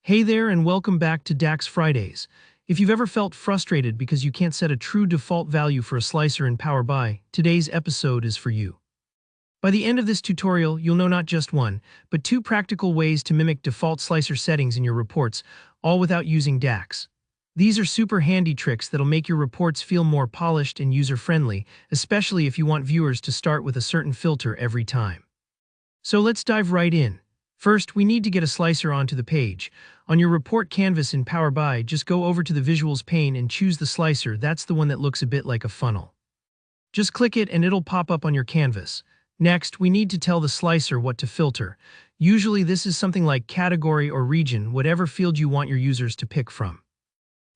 Hey there and welcome back to DAX Fridays. If you've ever felt frustrated because you can't set a true default value for a slicer in Power BI, today's episode is for you. By the end of this tutorial, you'll know not just one, but two practical ways to mimic default slicer settings in your reports, all without using DAX. These are super handy tricks that'll make your reports feel more polished and user-friendly, especially if you want viewers to start with a certain filter every time. So let's dive right in. First, we need to get a slicer onto the page. On your report canvas in Power BI, just go over to the Visuals pane and choose the slicer. That's the one that looks a bit like a funnel. Just click it and it'll pop up on your canvas. Next, we need to tell the slicer what to filter. Usually this is something like category or region, whatever field you want your users to pick from.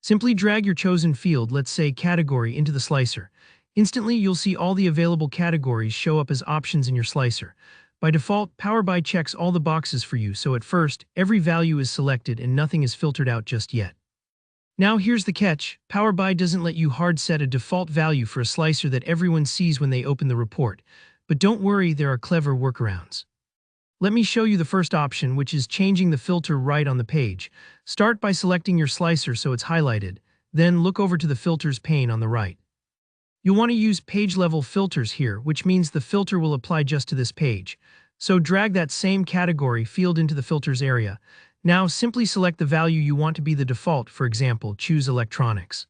Simply drag your chosen field, let's say category, into the slicer. Instantly, you'll see all the available categories show up as options in your slicer. By default, Power BI checks all the boxes for you, so at first, every value is selected and nothing is filtered out just yet. Now here's the catch. Power BI doesn't let you hard set a default value for a slicer that everyone sees when they open the report. But don't worry, there are clever workarounds. Let me show you the first option, which is changing the filter right on the page. Start by selecting your slicer so it's highlighted, then look over to the filters pane on the right. You'll want to use page-level filters here, which means the filter will apply just to this page. So drag that same category field into the filters area. Now simply select the value you want to be the default, for example, choose electronics.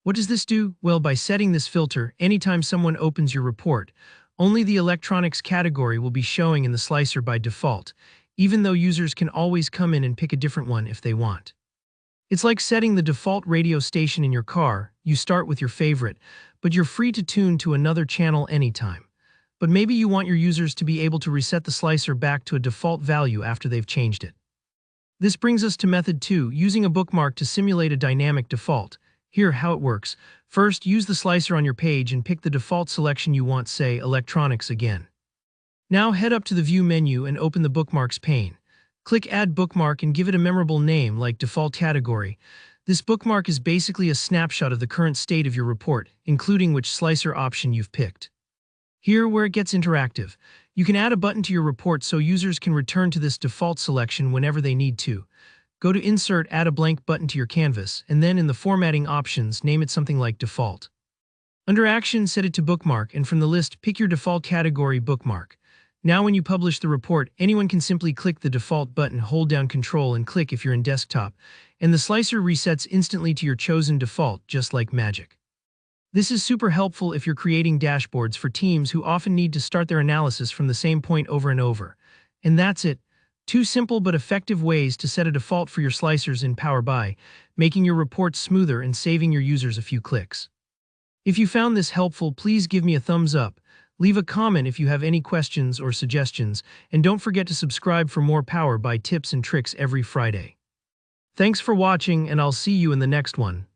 What does this do? Well, by setting this filter, anytime someone opens your report, only the electronics category will be showing in the slicer by default, even though users can always come in and pick a different one if they want. It's like setting the default radio station in your car. You start with your favorite, but you're free to tune to another channel anytime. But maybe you want your users to be able to reset the slicer back to a default value after they've changed it. This brings us to method 2, using a bookmark to simulate a dynamic default. Here, how it works. First, use the slicer on your page and pick the default selection you want, say, electronics again. Now head up to the View menu and open the Bookmarks pane. Click Add Bookmark and give it a memorable name like Default Category. This bookmark is basically a snapshot of the current state of your report, including which slicer option you've picked. Here, where it gets interactive, you can add a button to your report so users can return to this default selection whenever they need to. Go to Insert, add a blank button to your canvas, and then in the formatting options, name it something like Default. Under Action, set it to Bookmark, and from the list, pick your default category, Bookmark. Now when you publish the report, anyone can simply click the default button, hold down Control and click if you're in desktop, and the slicer resets instantly to your chosen default, just like magic. This is super helpful if you're creating dashboards for teams who often need to start their analysis from the same point over and over. And that's it. Two simple but effective ways to set a default for your slicers in Power BI, making your reports smoother and saving your users a few clicks. If you found this helpful, please give me a thumbs up. Leave a comment if you have any questions or suggestions, and don't forget to subscribe for more Power BI tips and tricks every Friday. Thanks for watching, and I'll see you in the next one.